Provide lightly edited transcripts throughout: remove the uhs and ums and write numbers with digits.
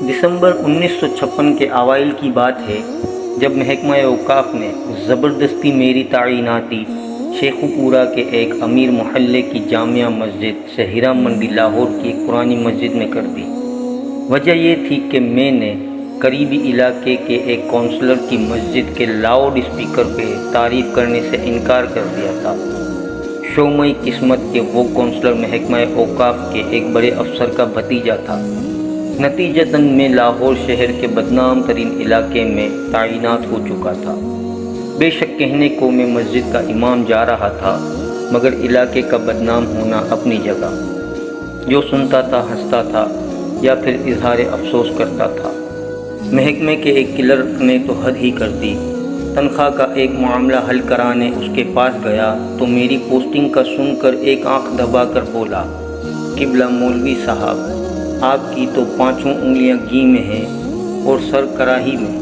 دسمبر 1956 کے اوائل کی بات ہے جب محکمہ اوقاف نے زبردستی میری تعیناتی شیخو پورہ کے ایک امیر محلے کی جامع مسجد سے ہیرا منڈی لاہور کی ایک پرانی مسجد میں کر دی۔ وجہ یہ تھی کہ میں نے قریبی علاقے کے ایک کونسلر کی مسجد کے لاؤڈ اسپیکر پہ تعریف کرنے سے انکار کر دیا تھا۔ شومئی قسمت کہ وہ کونسلر محکمہ اوقاف کے ایک بڑے افسر کا بھتیجا تھا۔ نتیجتاً میں لاہور شہر کے بدنام ترین علاقے میں تعینات ہو چکا تھا۔ بے شک کہنے کو میں مسجد کا امام جا رہا تھا، مگر علاقے کا بدنام ہونا اپنی جگہ۔ جو سنتا تھا ہنستا تھا یا پھر اظہار افسوس کرتا تھا۔ محکمے کے ایک کلرک نے تو حد ہی کر دی۔ تنخواہ کا ایک معاملہ حل کرانے اس کے پاس گیا تو میری پوسٹنگ کا سن کر ایک آنکھ دبا کر بولا، قبلہ مولوی صاحب، آپ کی تو 5 انگلیاں گھی میں ہیں اور سر کراہی میں۔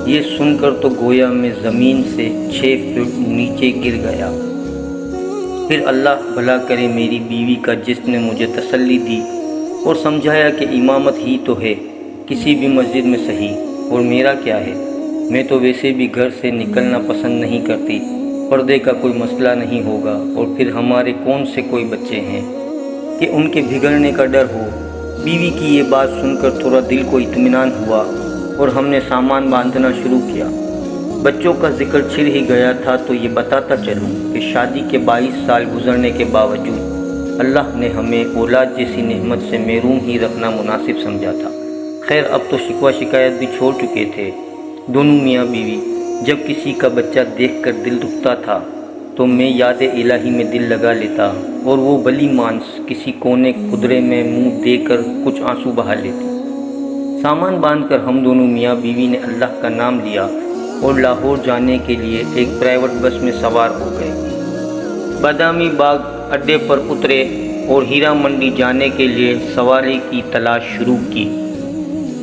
یہ سن کر تو گویا میں زمین سے 6 فٹ نیچے گر گیا۔ پھر اللہ بھلا کرے میری بیوی کا، جس نے مجھے تسلی دی اور سمجھایا کہ امامت ہی تو ہے کسی بھی مسجد میں صحیح، اور میرا کیا ہے، میں تو ویسے بھی گھر سے نکلنا پسند نہیں کرتی، پردے کا کوئی مسئلہ نہیں ہوگا، اور پھر ہمارے کون سے کوئی بچے ہیں کہ ان کے بگڑنے کا ڈر ہو۔ بیوی کی یہ بات سن کر تھوڑا دل کو اطمینان ہوا اور ہم نے سامان باندھنا شروع کیا۔ بچوں کا ذکر چھڑ ہی گیا تھا تو یہ بتاتا چلوں کہ شادی کے 22 سال گزرنے کے باوجود اللہ نے ہمیں اولاد جیسی نعمت سے محروم ہی رکھنا مناسب سمجھا تھا۔ خیر اب تو شکوہ شکایت بھی چھوڑ چکے تھے دونوں میاں بیوی۔ جب کسی کا بچہ دیکھ کر دل دکھتا تھا تو میں یاد الہی میں دل لگا لیتا اور وہ بلی مانس کسی کونے قدرے میں منہ دے کر کچھ آنسو بہا لیتی۔ سامان باندھ کر ہم دونوں میاں بیوی نے اللہ کا نام لیا اور لاہور جانے کے لیے ایک پرائیویٹ بس میں سوار ہو گئے۔ بادامی باغ اڈے پر اترے اور ہیرا منڈی جانے کے لیے سواری کی تلاش شروع کی۔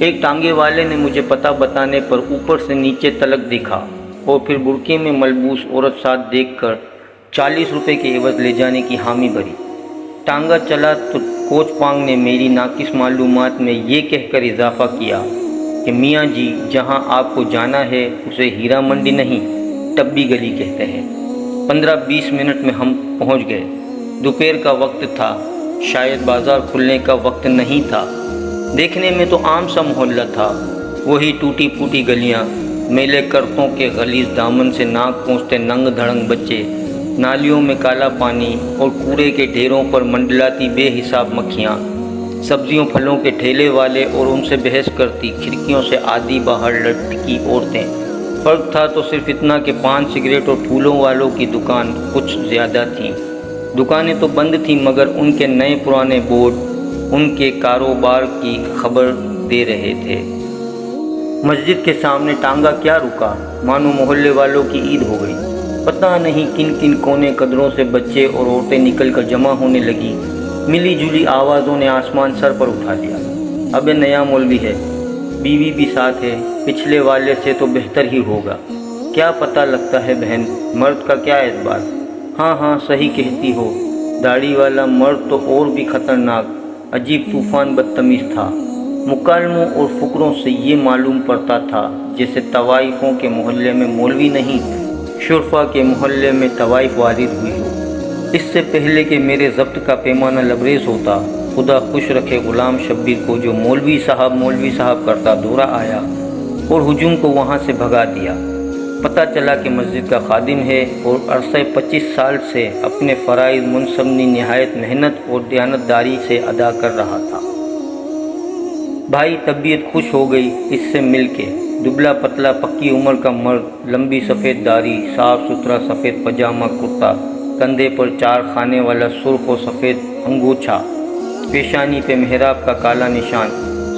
ایک ٹانگے والے نے مجھے پتہ بتانے پر اوپر سے نیچے تلک دیکھا اور پھر برقعے میں ملبوس عورت ساتھ دیکھ کر 40 روپے کے عوض لے جانے کی حامی بھری۔ ٹانگا چلا تو کوچ پانگ نے میری ناقص معلومات میں یہ کہہ کر اضافہ کیا کہ میاں جی جہاں آپ کو جانا ہے اسے ہیرا منڈی نہیں ٹبی گلی کہتے ہیں۔ 15-20 منٹ میں ہم پہنچ گئے۔ دوپہر کا وقت تھا، شاید بازار کھلنے کا وقت نہیں تھا۔ دیکھنے میں تو عام سا محلہ تھا، وہی ٹوٹی پھوٹی گلیاں، میلے کرتوں کے غلیظ دامن سے ناک پہنچتے ننگ دھڑنگ بچے، نالیوں میں کالا پانی اور کوڑے کے ڈھیروں پر منڈلاتی بے حساب مکھیاں، سبزیوں پھلوں کے ٹھیلے والے اور ان سے بحث کرتی کھڑکیوں سے آدھی باہر لٹکی عورتیں۔ فرق تھا تو صرف اتنا کہ پان سگریٹ اور پھولوں والوں کی دکان کچھ زیادہ تھیں۔ دکانیں تو بند تھیں مگر ان کے نئے پرانے بورڈ ان کے کاروبار کی خبر دے رہے تھے۔ مسجد کے سامنے ٹانگا کیا رکا، مانو محلے والوں کی عید ہو گئی۔ پتہ نہیں کن کن کونے قدروں سے بچے اور عورتیں نکل کر جمع ہونے لگی۔ ملی جلی آوازوں نے آسمان سر پر اٹھا لیا۔ اب نیا مولوی ہے، بیوی بھی ساتھ ہے، پچھلے والے سے تو بہتر ہی ہوگا۔ کیا پتہ لگتا ہے بہن، مرد کا کیا اعتبار۔ ہاں صحیح کہتی ہو، داڑھی والا مرد تو اور بھی خطرناک، عجیب طوفان بدتمیز تھا۔ مکالموں اور فقروں سے یہ معلوم پڑتا تھا جیسے طوائفوں کے محلے میں مولوی نہیں، شرفا کے محلے میں طوائف وارد ہوئی ہو۔ اس سے پہلے کہ میرے ضبط کا پیمانہ لبریز ہوتا، خدا خوش رکھے غلام شبیر کو جو مولوی صاحب کرتا دورہ آیا اور ہجوم کو وہاں سے بھگا دیا۔ پتہ چلا کہ مسجد کا خادم ہے اور عرصہ 25 سال سے اپنے فرائض منصبنی نہایت محنت اور دیانتداری سے ادا کر رہا تھا۔ بھائی طبیعت خوش ہو گئی اس سے مل کے۔ دبلا پتلا پکی عمر کا مرد، لمبی سفید داڑھی، صاف ستھرا سفید پاجامہ کرتا، کندھے پر 4 خانے والا سرخ و سفید انگوچھا، پیشانی پہ محراب کا کالا نشان،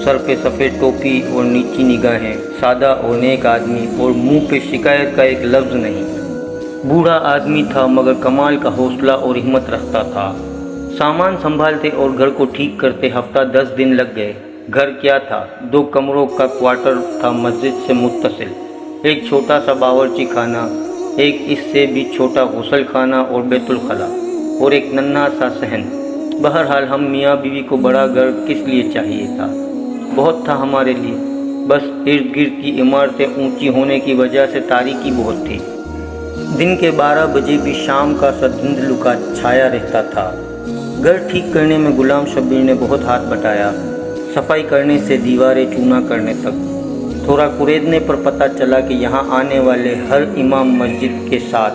سر پہ سفید ٹوپی اور نیچی نگاہیں، سادہ اور نیک آدمی اور منہ پہ شکایت کا ایک لفظ نہیں۔ بوڑھا آدمی تھا مگر کمال کا حوصلہ اور ہمت رکھتا تھا۔ سامان سنبھالتے اور گھر کو ٹھیک کرتے ہفتہ 10 دن لگ گئے۔ گھر کیا تھا، 2 کمروں کا کوارٹر تھا مسجد سے متصل، ایک چھوٹا سا باورچی خانہ، ایک اس سے بھی چھوٹا غسل خانہ اور بیت الخلا، اور ایک ننھا سا صحن۔ بہرحال ہم میاں بیوی کو بڑا گھر کس لیے چاہیے تھا۔ بہت تھا ہمارے لیے، بس ارد گرد کی عمارتیں اونچی ہونے کی وجہ سے تاریکی بہت تھی۔ دن کے 12 بجے بھی شام کا سا دھندلو کا چھایا رہتا تھا۔ گھر ٹھیک کرنے میں غلام شبیر نے بہت ہاتھ بٹایا، صفائی کرنے سے دیواریں چونا کرنے تک۔ تھوڑا کریدنے پر پتہ چلا کہ یہاں آنے والے ہر امام مسجد کے ساتھ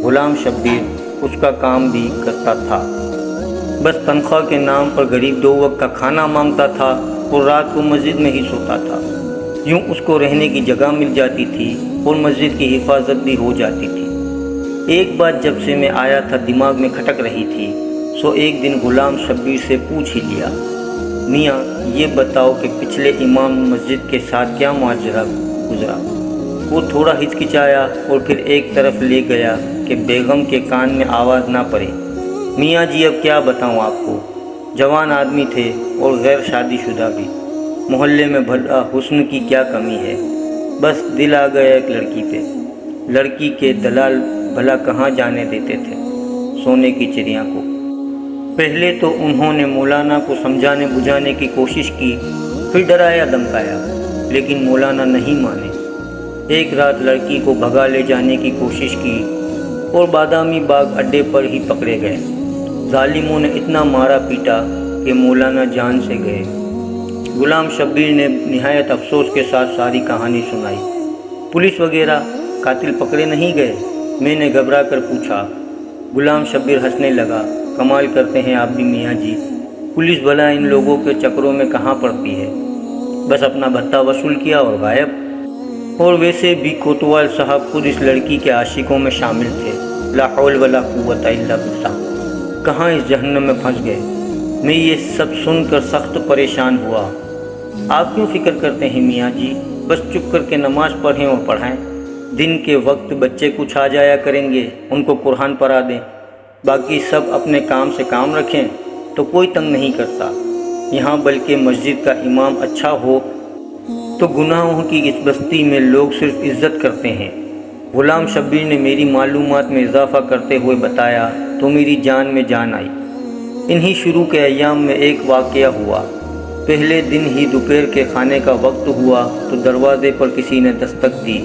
غلام شبیر اس کا کام بھی کرتا تھا۔ بس تنخواہ کے نام پر غریب 2 وقت کا کھانا مانگتا تھا اور رات کو مسجد میں ہی سوتا تھا۔ یوں اس کو رہنے کی جگہ مل جاتی تھی اور مسجد کی حفاظت بھی ہو جاتی تھی۔ ایک بات جب سے میں آیا تھا دماغ میں کھٹک رہی تھی، سو ایک دن غلام شبیر سے پوچھ ہی لیا، میاں یہ بتاؤ کہ پچھلے امام مسجد کے ساتھ کیا ماجرا گزرا؟ وہ تھوڑا ہچکچایا اور پھر ایک طرف لے گیا کہ بیگم کے کان میں آواز نہ پڑے۔ میاں جی اب کیا بتاؤں آپ کو، جوان آدمی تھے اور غیر شادی شدہ بھی، محلے میں بھلا حسن کی کیا کمی ہے، بس دل آ گیا ایک لڑکی پہ۔ لڑکی کے دلال بھلا کہاں جانے دیتے تھے سونے کی چڑیا کو۔ پہلے تو انہوں نے مولانا کو سمجھانے بجھانے کی کوشش کی، پھر ڈرایا دھمکایا، لیکن مولانا نہیں مانے۔ ایک رات لڑکی کو بھگا لے جانے کی کوشش کی اور بادامی باغ اڈے پر ہی پکڑے گئے۔ ظالموں نے اتنا مارا پیٹا کہ مولانا جان سے گئے۔ غلام شبیر نے نہایت افسوس کے ساتھ ساری کہانی سنائی۔ پولیس وغیرہ قاتل پکڑے نہیں گئے؟ میں نے گھبرا کر پوچھا۔ غلام شبیر ہنسنے لگا، کمال کرتے ہیں آپ بھی میاں جی، پولیس بھلا ان لوگوں کے چکروں میں کہاں پڑتی ہے، بس اپنا بھتہ وصول کیا اور غائب۔ اور ویسے بھی کوتوال صاحب خود اس لڑکی کے عاشقوں میں شامل تھے۔ لا حول ولا قوت الا باللہ، کہاں اس جہنم میں پھنس گئے۔ میں یہ سب سن کر سخت پریشان ہوا۔ آپ کیوں فکر کرتے ہیں میاں جی، بس چپ کر کے نماز پڑھیں اور پڑھائیں۔ دن کے وقت بچے کچھ آ جایا کریں گے، ان کو قرآن پڑھا دیں، باقی سب اپنے کام سے کام رکھیں تو کوئی تنگ نہیں کرتا یہاں، بلکہ مسجد کا امام اچھا ہو تو گناہوں کی اس بستی میں لوگ صرف عزت کرتے ہیں۔ غلام شبیر نے میری معلومات میں اضافہ کرتے ہوئے بتایا تو میری جان میں جان آئی۔ انہی شروع کے ایام میں ایک واقعہ ہوا۔ پہلے دن ہی دوپہر کے کھانے کا وقت ہوا تو دروازے پر کسی نے دستک دی۔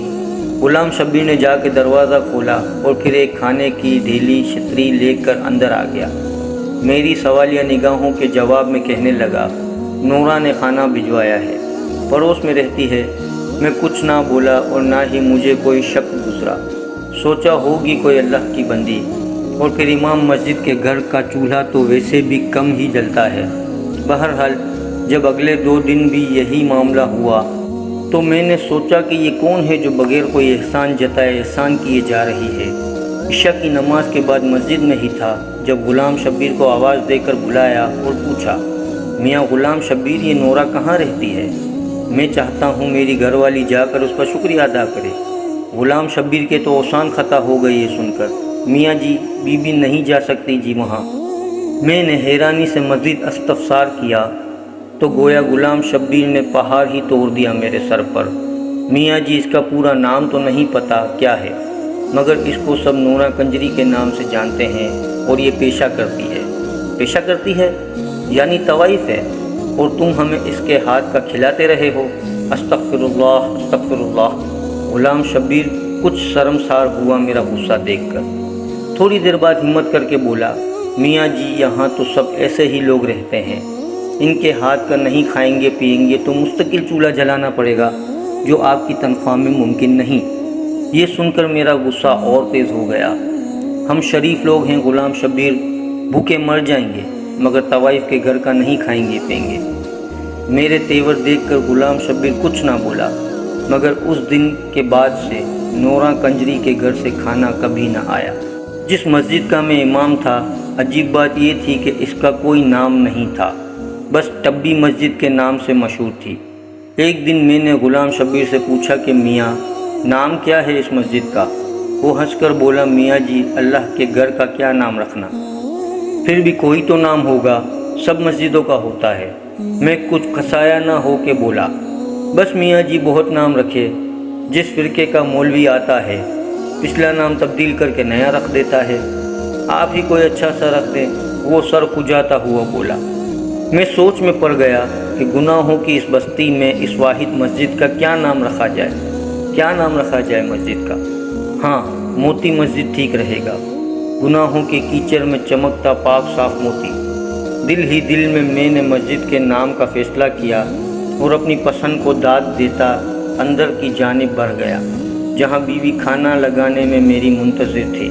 غلام شبیر نے جا کے دروازہ کھولا اور پھر ایک کھانے کی ڈھیلی چھتری لے کر اندر آ گیا۔ میری سوالیہ نگاہوں کے جواب میں کہنے لگا، نورا نے کھانا بھجوایا ہے، پڑوس میں رہتی ہے۔ میں کچھ نہ بولا اور نہ ہی مجھے کوئی شک گزرا، سوچا ہوگی کوئی اللہ کی بندی۔ اور پھر امام مسجد کے گھر کا چولہا تو ویسے بھی کم ہی جلتا ہے۔ بہرحال جب اگلے 2 دن بھی یہی معاملہ ہوا تو میں نے سوچا کہ یہ کون ہے جو بغیر کوئی احسان جتائے احسان کیے جا رہی ہے۔ عشاء کی نماز کے بعد مسجد میں ہی تھا جب غلام شبیر کو آواز دے کر بلایا اور پوچھا، میاں غلام شبیر یہ نورا کہاں رہتی ہے؟ میں چاہتا ہوں میری گھر والی جا کر اس کا شکریہ ادا کرے۔ غلام شبیر کے تو اوسان خطا ہو گئی یہ سن کر، میاں جی بی بی نہیں جا سکتی جی وہاں۔ میں نے حیرانی سے مزید استفسار کیا تو گویا غلام شبیر نے پہاڑ ہی توڑ دیا میرے سر پر۔ میاں جی اس کا پورا نام تو نہیں پتہ کیا ہے، مگر اس کو سب نورا کنجری کے نام سے جانتے ہیں اور یہ پیشہ کرتی ہے۔ پیشہ کرتی ہے یعنی طوائف ہے، اور تم ہمیں اس کے ہاتھ کا کھلاتے رہے ہو۔ استغفر اللہ استغفر اللہ۔ غلام شبیر کچھ شرمسار ہوا میرا غصہ دیکھ کر۔ تھوڑی دیر بعد ہمت کر کے بولا، میاں جی یہاں تو سب ایسے ہی لوگ رہتے ہیں، ان کے ہاتھ کا نہیں کھائیں گے پئیں گے تو مستقل چولہا جلانا پڑے گا، جو آپ کی تنخواہ میں ممکن نہیں۔ یہ سن کر میرا غصہ اور تیز ہو گیا۔ ہم شریف لوگ ہیں غلام شبیر، بھوکے مر جائیں گے مگر طوائف کے گھر کا نہیں کھائیں گے پئیں گے۔ میرے تیور دیکھ کر غلام شبیر کچھ نہ بولا، مگر اس دن کے بعد سے نورا کنجری کے گھر سے کھانا کبھی نہ آیا۔ جس مسجد کا میں امام تھا، عجیب بات یہ تھی کہ اس کا کوئی نام نہیں تھا، بس ٹبی مسجد کے نام سے مشہور تھی۔ ایک دن میں نے غلام شبیر سے پوچھا کہ میاں نام کیا ہے اس مسجد کا؟ وہ ہنس کر بولا، میاں جی اللہ کے گھر کا کیا نام رکھنا، پھر بھی کوئی تو نام ہوگا، سب مسجدوں کا ہوتا ہے۔ میں کچھ کھسایا نہ ہو کے بولا، بس میاں جی بہت نام رکھے، جس فرقے کا مولوی آتا ہے پچھلا نام تبدیل کر کے نیا رکھ دیتا ہے، آپ ہی کوئی اچھا سا رکھ دیں۔ وہ سر کھجاتا ہوا بولا۔ میں سوچ میں پڑ گیا کہ گناہوں کی اس بستی میں اس واحد مسجد کا کیا نام رکھا جائے مسجد کا؟ ہاں، موتی مسجد ٹھیک رہے گا۔ گناہوں کے کیچڑ میں چمکتا پاک صاف موتی۔ دل ہی دل میں نے مسجد کے نام کا فیصلہ کیا اور اپنی پسند کو داد دیتا اندر کی جانب بڑھ گیا، جہاں بیوی کھانا لگانے میں میری منتظر تھی۔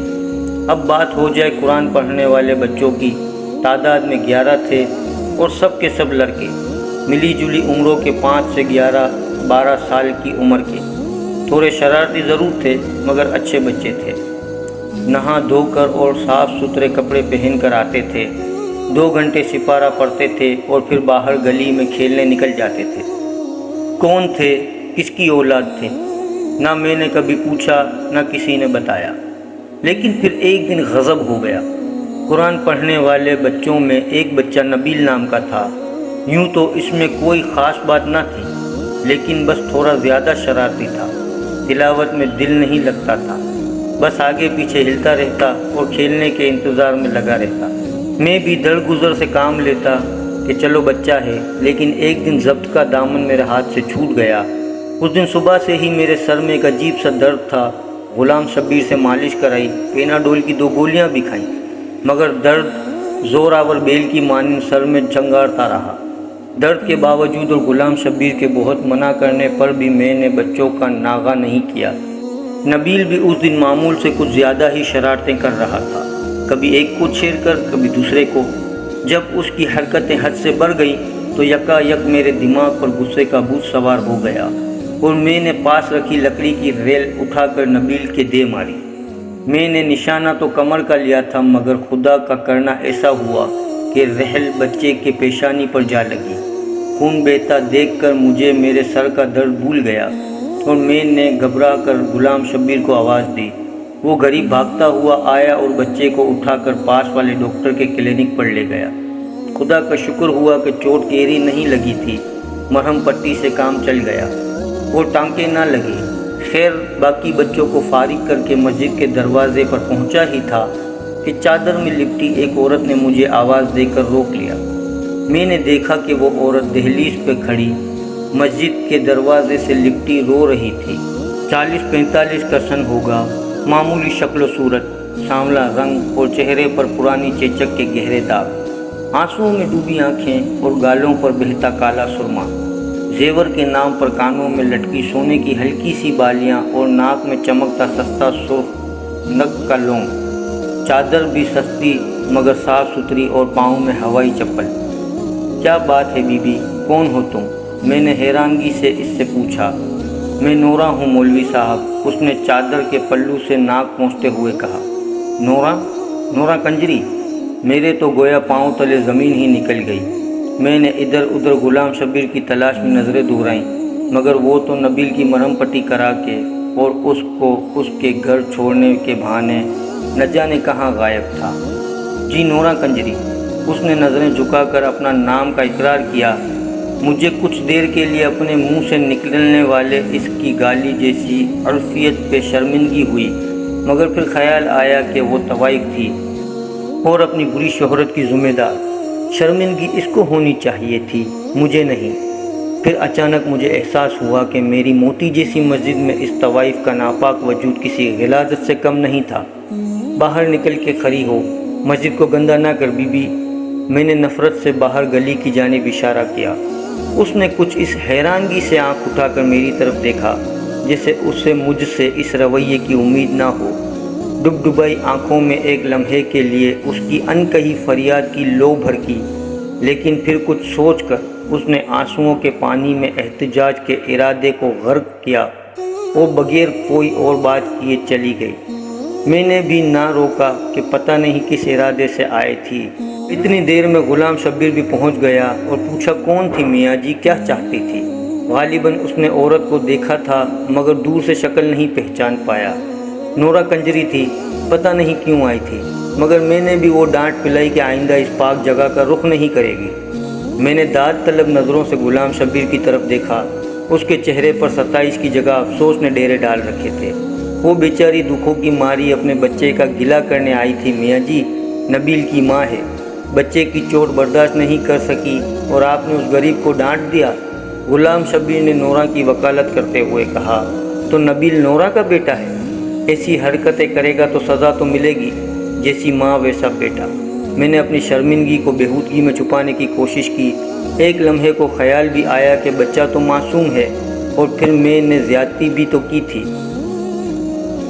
اب بات ہو جائے قرآن پڑھنے والے بچوں کی۔ تعداد میں 11 تھے اور سب کے سب لڑکے، ملی جلی عمروں کے 5 سے 11-12 سال کی عمر کے۔ تھوڑے شرارتی ضرور تھے مگر اچھے بچے تھے۔ نہا دھو کر اور صاف ستھرے کپڑے پہن کر آتے تھے، 2 گھنٹے سپارہ پڑھتے تھے اور پھر باہر گلی میں کھیلنے نکل جاتے تھے۔ کون تھے، کس کی اولاد تھے، نہ میں نے کبھی پوچھا نہ کسی نے بتایا۔ لیکن پھر ایک دن غضب ہو گیا۔ قرآن پڑھنے والے بچوں میں ایک بچہ نبیل نام کا تھا۔ یوں تو اس میں کوئی خاص بات نہ تھی، لیکن بس تھوڑا زیادہ شرارتی تھا۔ تلاوت میں دل نہیں لگتا تھا، بس آگے پیچھے ہلتا رہتا اور کھیلنے کے انتظار میں لگا رہتا۔ میں بھی درگزر سے کام لیتا کہ چلو بچہ ہے، لیکن ایک دن ضبط کا دامن میرے ہاتھ سے چھوٹ گیا۔ اس دن صبح سے ہی میرے سر میں ایک عجیب سا درد تھا۔ غلام شبیر سے مالش کرائی، پیناڈول کی 2 گولیاں بھی کھائیں، مگر درد زور آور بیل کی مانند سر میں جھنگارتا رہا۔ درد کے باوجود اور غلام شبیر کے بہت منع کرنے پر بھی میں نے بچوں کا ناغہ نہیں کیا۔ نبیل بھی اس دن معمول سے کچھ زیادہ ہی شرارتیں کر رہا تھا، کبھی ایک کو چھیڑ کر کبھی دوسرے کو۔ جب اس کی حرکتیں حد سے بڑھ گئیں تو یکا یک میرے دماغ پر غصے کا بھوت سوار ہو گیا اور میں نے پاس رکھی لکڑی کی ریل اٹھا کر نبیل کے دے ماری۔ میں نے نشانہ تو کمر کا لیا تھا، مگر خدا کا کرنا ایسا ہوا کہ ریل بچے کے پیشانی پر جا لگی۔ خون بہتا دیکھ کر مجھے میرے سر کا درد بھول گیا اور میں نے گھبرا کر غلام شبیر کو آواز دی۔ وہ گھڑی بھاگتا ہوا آیا اور بچے کو اٹھا کر پاس والے ڈاکٹر کے کلینک پر لے گیا۔ خدا کا شکر ہوا کہ چوٹ گہری نہیں لگی تھی، مرہم پٹی سے کام چل گیا اور ٹانکے نہ لگے۔ خیر، باقی بچوں کو فارغ کر کے مسجد کے دروازے پر پہنچا ہی تھا کہ چادر میں لپٹی ایک عورت نے مجھے آواز دے کر روک لیا۔ میں نے دیکھا کہ وہ عورت دہلیز پہ کھڑی مسجد کے دروازے سے لپٹی رو رہی تھی۔ 40-45 کا سن ہوگا، معمولی شکل و صورت، سانولا رنگ اور چہرے پر پرانی چیچک کے گہرے داغ، آنسوؤں میں ڈوبی آنکھیں اور گالوں پر بہتا کالا سرما۔ زیور کے نام پر کانوں میں لٹکی سونے کی ہلکی سی بالیاں اور ناک میں چمکتا سستا سرخ نگ کا لونگ۔ چادر بھی سستی مگر صاف ستھری اور پاؤں میں ہوائی چپل۔ کیا بات ہے بی بی، کون ہو تم؟ میں نے حیرانگی سے اس سے پوچھا۔ میں نورا ہوں مولوی صاحب، اس نے چادر کے پلو سے ناک پونچھتے ہوئے کہا۔ نورا کنجری؟ میرے تو گویا پاؤں تلے زمین ہی نکل گئی۔ میں نے ادھر ادھر غلام شبیر کی تلاش میں نظریں دورائیں، مگر وہ تو نبیل کی مرہم پٹی کرا کے اور اس کو اس کے گھر چھوڑنے کے بہانے نہ جانے کہاں غائب تھا۔ جی نورا کنجری، اس نے نظریں جھکا کر اپنا نام کا اقرار کیا۔ مجھے کچھ دیر کے لیے اپنے منہ سے نکلنے والے اس کی گالی جیسی عرفیت پہ شرمندگی ہوئی، مگر پھر خیال آیا کہ وہ طوائف تھی اور اپنی بری شہرت کی ذمہ دار۔ شرمندگی اس کو ہونی چاہیے تھی، مجھے نہیں۔ پھر اچانک مجھے احساس ہوا کہ میری موتی جیسی مسجد میں اس طوائف کا ناپاک وجود کسی غلاظت سے کم نہیں تھا۔ باہر نکل کے کھڑی ہو، مسجد کو گندہ نہ کر بی بی۔ میں نے نفرت سے باہر گلی کی جانب اشارہ کیا۔ اس نے کچھ اس حیرانگی سے آنکھ اٹھا کر میری طرف دیکھا جیسے اسے مجھ سے اس رویے کی امید نہ ہو۔ ڈبڈبائی آنکھوں میں ایک لمحے کے لیے اس کی انکہی فریاد کی لو بھڑکی، لیکن پھر کچھ سوچ کر اس نے آنسوؤں کے پانی میں احتجاج کے ارادے کو غرق کیا اور بغیر کوئی اور بات کیے چلی گئی۔ میں نے بھی نہ روکا کہ پتہ نہیں کس ارادے سے آئی تھی۔ اتنی دیر میں غلام شبیر بھی پہنچ گیا اور پوچھا کون تھی میاں جی، کیا چاہتی تھی؟ غالباً اس نے عورت کو دیکھا تھا مگر دور سے شکل نہیں پہچان پایا۔ نورا کنجری تھی، پتہ نہیں کیوں آئی تھی، مگر میں نے بھی وہ ڈانٹ پلائی کہ آئندہ اس پاک جگہ کا رخ نہیں کرے گی۔ میں نے داد طلب نظروں سے غلام شبیر کی طرف دیکھا۔ اس کے چہرے پر ستائش کی جگہ افسوس نے ڈیرے ڈال رکھے تھے۔ وہ بیچاری دکھوں کی ماری اپنے بچے کا گلہ کرنے آئی تھی میاں جی، نبیل کی ماں ہے۔ بچے کی چوٹ برداشت نہیں کر سکی اور آپ نے اس غریب کو ڈانٹ دیا۔ غلام شبیر نے نورہ کی وکالت کرتے ہوئے کہا، تو نبیل نورہ کا بیٹا ہے؟ ایسی حرکتیں کرے گا تو سزا تو ملے گی، جیسی ماں ویسا بیٹا۔ میں نے اپنی شرمندگی کو بےہودگی میں چھپانے کی کوشش کی۔ ایک لمحے کو خیال بھی آیا کہ بچہ تو معصوم ہے، اور پھر میں نے زیادتی بھی تو کی تھی،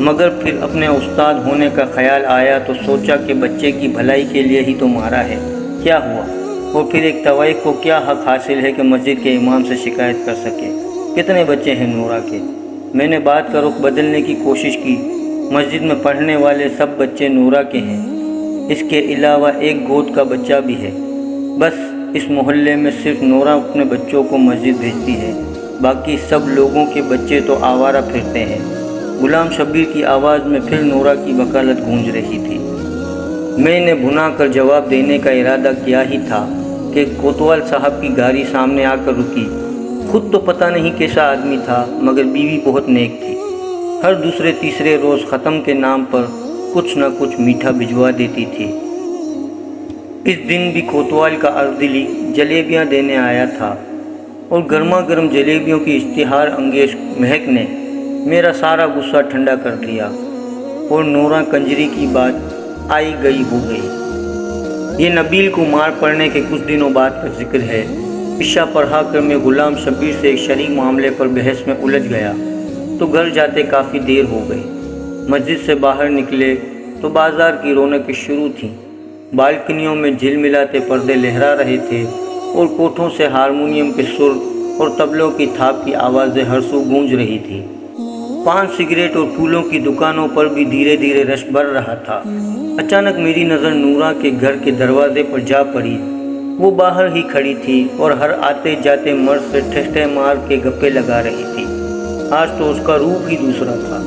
مگر پھر اپنے استاد ہونے کا خیال آیا تو سوچا کہ بچے کی بھلائی کے لیے ہی تو مارا ہے، کیا ہوا؟ اور پھر ایک طوائف کو کیا حق حاصل ہے کہ مسجد کے امام سے شکایت کر سکے؟ کتنے بچے ہیں نورہ کے؟ میں نے بات کا رخ بدلنے کی کوشش کی۔ مسجد میں پڑھنے والے سب بچے نورہ کے ہیں، اس کے علاوہ ایک گود کا بچہ بھی ہے۔ بس اس محلے میں صرف نورہ اپنے بچوں کو مسجد بھیجتی ہے، باقی سب لوگوں کے بچے تو آوارہ پھرتے ہیں۔ غلام شبیر کی آواز میں پھر نورہ کی وکالت گونج رہی تھی۔ میں نے بھنا کر جواب دینے کا ارادہ کیا ہی تھا کہ کوتوال صاحب کی گاڑی سامنے آ کر رکی۔ خود تو پتہ نہیں کیسا آدمی تھا، مگر بیوی بہت نیک تھی۔ ہر دوسرے تیسرے روز ختم کے نام پر کچھ نہ کچھ میٹھا بھجوا دیتی تھی۔ اس دن بھی کوتوال کا اردلی جلیبیاں دینے آیا تھا، اور گرما گرم جلیبیوں کی اشتہار انگیز مہک نے میرا سارا غصہ ٹھنڈا کر دیا، اور نورہ کنجری کی بات آئی گئی ہو گئی۔ یہ نبیل کو مار پڑنے کے کچھ دنوں بعد کا ذکر ہے۔ عشاء پڑھا کر میں غلام شبیر سے ایک شرعی معاملے پر بحث میں الجھ گیا، تو گھر جاتے کافی دیر ہو گئی۔ مسجد سے باہر نکلے تو بازار کی رونقیں شروع تھیں۔ بالکنیوں میں جھل ملاتے پردے لہرا رہے تھے، اور کوٹھوں سے ہارمونیم کے سر اور طبلوں کی تھاپ کی آوازیں ہر سو گونج رہی تھی۔ پان سگریٹ اور پھولوں کی دکانوں پر بھی دھیرے دھیرے رش بڑھ رہا تھا۔ اچانک میری نظر نورہ کے گھر کے دروازے پر جا پڑی۔ وہ باہر ہی کھڑی تھی اور ہر آتے جاتے مرد سے ٹھٹھے مار کے گپے لگا رہی تھی۔ آج تو اس کا روپ ہی دوسرا تھا۔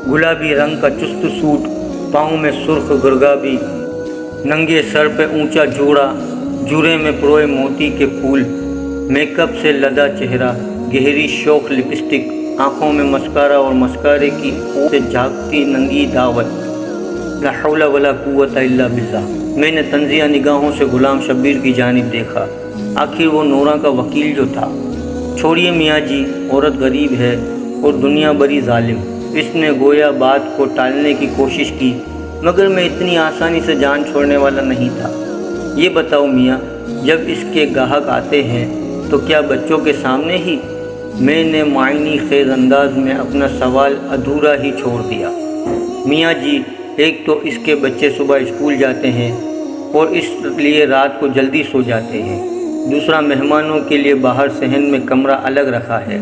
گلابی رنگ کا چست سوٹ، پاؤں میں سرخ گرگابی، ننگے سر پہ اونچا جوڑا، جورے میں پروئے موتی کے پھول، میک اپ سے لدا چہرہ، گہری شوخ لپسٹک، آنکھوں میں مسکارا اور مسکارے کی او سے جھاگتی ننگی دعوت۔ لا حول ولا قوت الا باللہ۔ میں نے تنزیہ نگاہوں سے غلام شبیر کی جانب دیکھا۔ آخر وہ نورہ کا وکیل جو تھا۔ چھوڑیے میاں جی، عورت غریب ہے اور دنیا بڑی ظالم۔ اس نے گویا بات کو ٹالنے کی کوشش کی، مگر میں اتنی آسانی سے جان چھوڑنے والا نہیں تھا۔ یہ بتاؤ میاں، جب اس کے گاہک آتے ہیں تو کیا بچوں کے سامنے ہی؟ میں نے معنی خیز انداز میں اپنا سوال ادھورا ہی چھوڑ دیا۔ میاں جی، ایک تو اس کے بچے صبح اسکول جاتے ہیں اور اس لیے رات کو جلدی سو جاتے ہیں، دوسرا مہمانوں کے لیے باہر صحن میں کمرہ الگ رکھا ہے۔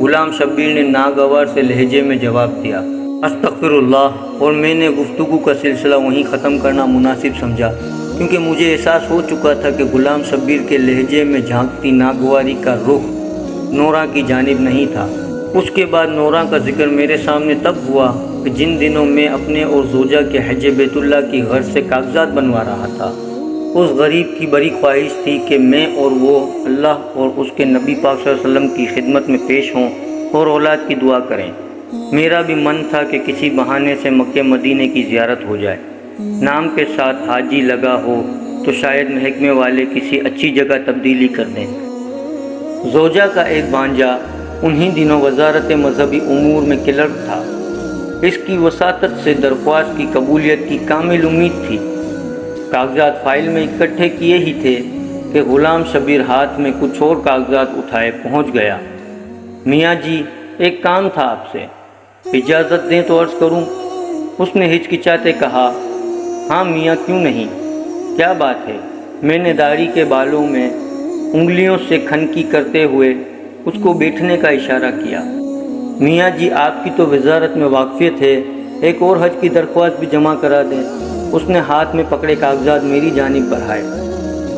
غلام شبیر نے ناگوار سے لہجے میں جواب دیا۔ استغفر اللہ، اور میں نے گفتگو کا سلسلہ وہیں ختم کرنا مناسب سمجھا، کیونکہ مجھے احساس ہو چکا تھا کہ غلام شبیر کے لہجے میں جھانکتی ناگواری کا رخ نورہ کی جانب نہیں تھا۔ اس کے بعد نورہ کا ذکر میرے سامنے تب ہوا کہ جن دنوں میں اپنے اور زوجہ کے حج بیت اللہ کی غرض سے کاغذات بنوا رہا تھا، اس غریب کی بڑی خواہش تھی کہ میں اور وہ اللہ اور اس کے نبی پاک صلی اللہ علیہ وسلم کی خدمت میں پیش ہوں اور اولاد کی دعا کریں۔ میرا بھی من تھا کہ کسی بہانے سے مکہ مدینے کی زیارت ہو جائے، نام کے ساتھ حاجی لگا ہو تو شاید محکمے والے کسی اچھی جگہ تبدیلی کر دیں۔ زوجہ کا ایک بھانجا انہی دنوں وزارت مذہبی امور میں کلرک تھا۔ اس کی وساطت سے درخواست کی قبولیت کی کامل امید تھی۔ کاغذات فائل میں اکٹھے کیے ہی تھے کہ غلام شبیر ہاتھ میں کچھ اور کاغذات اٹھائے پہنچ گیا۔ میاں جی، ایک کام تھا آپ سے، اجازت دیں تو عرض کروں؟ اس نے ہچکچاتے کہا۔ ہاں میاں، کیوں نہیں، کیا بات ہے؟ میں نے داڑھی کے بالوں میں انگلیوں سے کھنکی کرتے ہوئے اس کو بیٹھنے کا اشارہ کیا۔ میاں جی، آپ کی تو وزارت میں واقفیت ہے، ایک اور حج کی درخواست بھی جمع کرا دیں۔ اس نے ہاتھ میں پکڑے کاغذات میری جانب بڑھائے۔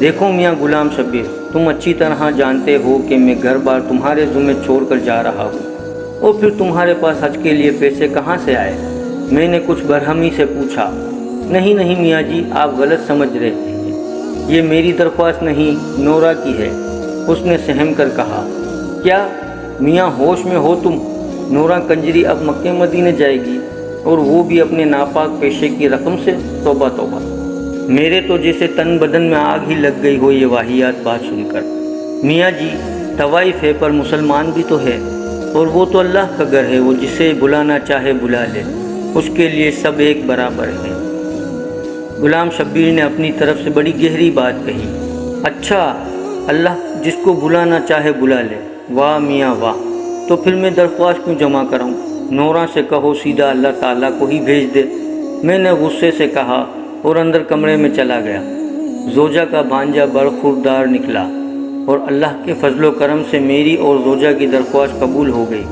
دیکھو میاں غلام شبیر، تم اچھی طرح جانتے ہو کہ میں گھر بار تمہارے ذمہ چھوڑ کر جا رہا ہوں، اور پھر تمہارے پاس حج کے لیے پیسے کہاں سے آئے؟ میں نے کچھ برہمی سے پوچھا۔ نہیں میاں جی، آپ غلط سمجھ رہے ہیں، یہ میری درخواست نہیں، نورہ کی ہے، اس نے سہم کر کہا۔ کیا میاں، ہوش میں ہو تم؟ نورہ کنجری اب مکہ مدینے جائے گی، اور وہ بھی اپنے ناپاک پیشے کی رقم سے؟ توبہ توبہ! میرے تو جیسے تن بدن میں آگ ہی لگ گئی ہو یہ واہیات بات سن کر۔ میاں جی، طوائف ہے پر مسلمان بھی تو ہے، اور وہ تو اللہ کا گھر ہے، وہ جسے بلانا چاہے بلا لے، اس کے لیے سب ایک برابر ہیں۔ غلام شبیر نے اپنی طرف سے بڑی گہری بات کہی۔ اچھا، اللہ جس کو بلانا چاہے بلا لے، واہ میاں واہ، تو پھر میں درخواست کیوں جمع کراؤں؟ نورا سے کہو سیدھا اللہ تعالیٰ کو ہی بھیج دے۔ میں نے غصے سے کہا اور اندر کمرے میں چلا گیا۔ زوجہ کا بھانجا برخوردار نکلا اور اللہ کے فضل و کرم سے میری اور زوجہ کی درخواست قبول ہو گئی۔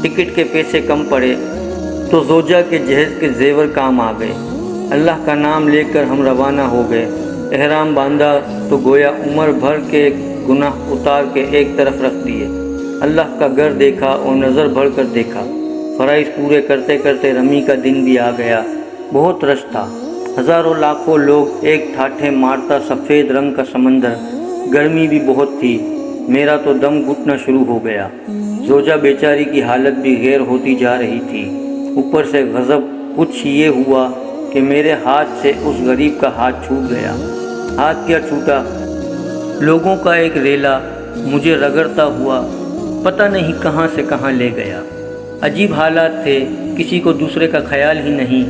ٹکٹ کے پیسے کم پڑے تو زوجہ کے جہیز کے زیور کام آ گئے۔ اللہ کا نام لے کر ہم روانہ ہو گئے۔ احرام باندھا تو گویا عمر بھر کے گناہ اتار کے ایک طرف رکھ دیے۔ اللہ کا گھر دیکھا اور نظر بھر کر دیکھا۔ فرائض پورے کرتے کرتے رمی کا دن بھی آ گیا۔ بہت رش تھا، ہزاروں لاکھوں لوگ ایک ٹھاٹھے مارتا سفید رنگ کا سمندر، گرمی بھی بہت تھی۔ میرا تو دم گھٹنا شروع ہو گیا۔ زوجہ بیچاری کی حالت بھی غیر ہوتی جا رہی تھی۔ اوپر سے غضب کچھ یہ ہوا کہ میرے ہاتھ سے اس غریب کا ہاتھ چھوٹ گیا۔ ہاتھ کیا چھوٹا، لوگوں کا ایک ریلا مجھے رگڑتا ہوا پتہ نہیں کہاں سے کہاں لے گیا۔ عجیب حالات تھے، کسی کو دوسرے کا خیال ہی نہیں،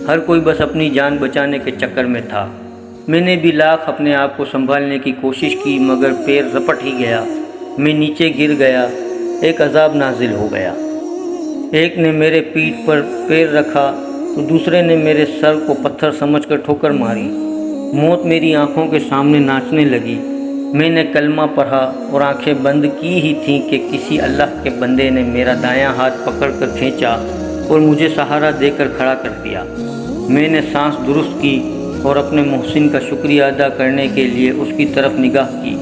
ہر کوئی بس اپنی جان بچانے کے چکر میں تھا۔ میں نے بھی لاکھ اپنے آپ کو سنبھالنے کی کوشش کی مگر پیر رپٹ ہی گیا۔ میں نیچے گر گیا، ایک عذاب نازل ہو گیا۔ ایک نے میرے پیٹھ پر پیر رکھا تو دوسرے نے میرے سر کو پتھر سمجھ کر ٹھوکر ماری۔ موت میری آنکھوں کے سامنے ناچنے لگی۔ میں نے کلمہ پڑھا اور آنکھیں بند کی ہی تھیں کہ کسی اللہ کے بندے نے میرا دایاں ہاتھ پکڑ کر کھینچا اور مجھے سہارا دے کر کھڑا کر دیا۔ میں نے سانس درست کی اور اپنے محسن کا شکریہ ادا کرنے کے لیے اس کی طرف نگاہ کی۔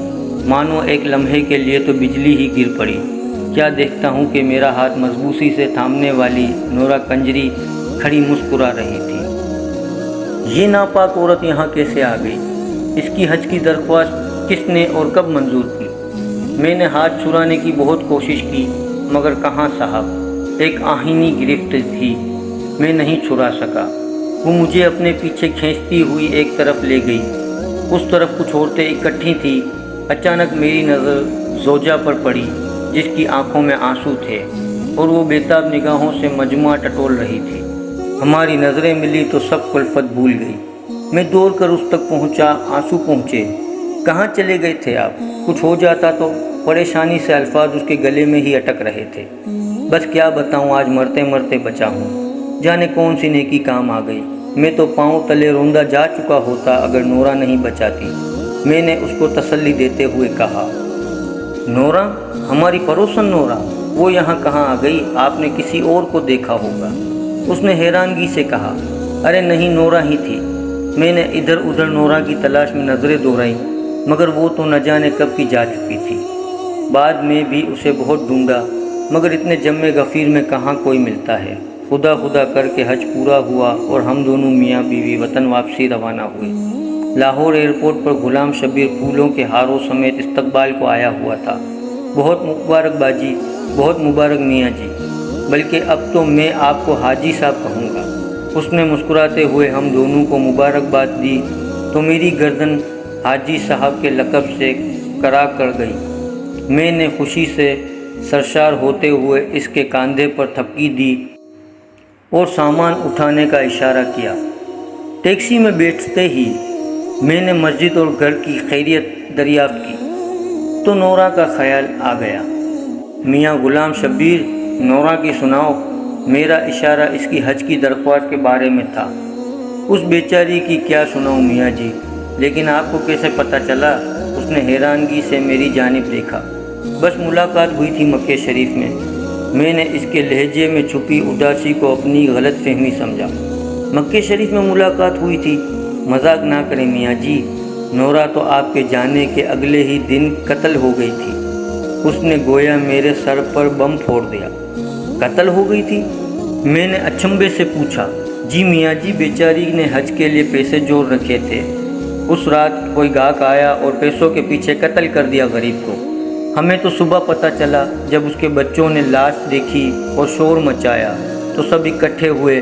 مانو ایک لمحے کے لیے تو بجلی ہی گر پڑی۔ کیا دیکھتا ہوں کہ میرا ہاتھ مضبوطی سے تھامنے والی نورا کنجری کھڑی مسکرا رہی تھی۔ یہ ناپاک عورت یہاں کیسے آ گئی؟ اس کی حج کی درخواست کس نے اور کب منظور کی؟ میں نے ہاتھ چھڑانے کی بہت کوشش کی مگر کہاں صاحب، ایک آہینی گرفت تھی، میں نہیں چھڑا سکا۔ وہ مجھے اپنے پیچھے کھینچتی ہوئی ایک طرف لے گئی۔ اس طرف کچھ عورتیں اکٹھی تھیں۔ اچانک میری نظر زوجہ پر پڑی جس کی آنکھوں میں آنسو تھے اور وہ بےتاب نگاہوں سے مجموعہ ٹٹول رہی تھی۔ ہماری نظریں ملی تو سب کلفت بھول گئی۔ میں دوڑ کر اس تک پہنچا، آنسو پہنچے۔ کہاں چلے گئے تھے آپ؟ کچھ ہو جاتا تو؟ پریشانی سے الفاظ اس کے گلے میں ہی اٹک رہے تھے۔ بس کیا بتاؤں، آج مرتے مرتے بچا ہوں۔ جانے کون سی نیکی کام آ گئی۔ میں تو پاؤں تلے روندا جا چکا ہوتا اگر نورا نہیں بچاتی۔ میں نے اس کو تسلی دیتے ہوئے کہا، نورا، ہماری پڑوسن نورا، وہ یہاں کہاں آ گئی؟ آپ نے کسی اور کو دیکھا ہوگا۔ اس نے حیرانگی سے کہا، ارے نہیں، نورا ہی تھی۔ میں نے ادھر ادھر نورا کی تلاش میں نظریں دوڑائیں مگر وہ تو نہ جانے کب کی جا چکی تھی۔ بعد میں بھی اسے بہت ڈھونڈا مگر اتنے جمع غفیر میں کہاں کوئی ملتا ہے۔ خدا خدا کر کے حج پورا ہوا اور ہم دونوں میاں بیوی وطن واپسی روانہ ہوئے۔ لاہور ایئرپورٹ پر غلام شبیر پھولوں کے ہاروں سمیت استقبال کو آیا ہوا تھا۔ بہت مبارک باجی، بہت مبارک میاں جی، بلکہ اب تو میں آپ کو حاجی صاحب کہوں گا۔ اس نے مسکراتے ہوئے ہم دونوں کو مبارکباد دی تو میری گردن حاجی صاحب کے لقب سے کرا کر گئی۔ میں نے خوشی سے سرشار ہوتے ہوئے اس کے کاندھے پر تھپکی دی اور سامان اٹھانے کا اشارہ کیا۔ ٹیکسی میں بیٹھتے ہی میں نے مسجد اور گھر کی خیریت دریافت کی تو نورا کا خیال آ گیا۔ میاں غلام شبیر، نورا کی سناؤ۔ میرا اشارہ اس کی حج کی درخواست کے بارے میں تھا۔ اس بیچاری کی کیا سناؤں میاں جی، لیکن آپ کو کیسے پتہ چلا؟ اس نے حیرانگی سے میری جانب دیکھا۔ بس ملاقات ہوئی تھی مکہ شریف میں۔ میں نے اس کے لہجے میں چھپی اداسی کو اپنی غلط فہمی سمجھا۔ مکہ شریف میں ملاقات ہوئی تھی؟ مذاق نہ کریں میاں جی، نورا تو آپ کے جانے کے اگلے ہی دن قتل ہو گئی تھی۔ اس نے گویا میرے سر پر بم پھوڑ دیا۔ قتل ہو گئی تھی؟ میں نے اچنبھے سے پوچھا۔ جی میاں جی، بیچاری نے حج کے لیے پیسے جوڑ رکھے تھے۔ اس رات کوئی گاہک آیا اور پیسوں کے پیچھے قتل کر دیا غریب کو۔ ہمیں تو صبح پتہ چلا جب اس کے بچوں نے لاش دیکھی اور شور مچایا تو سب اکٹھے ہوئے۔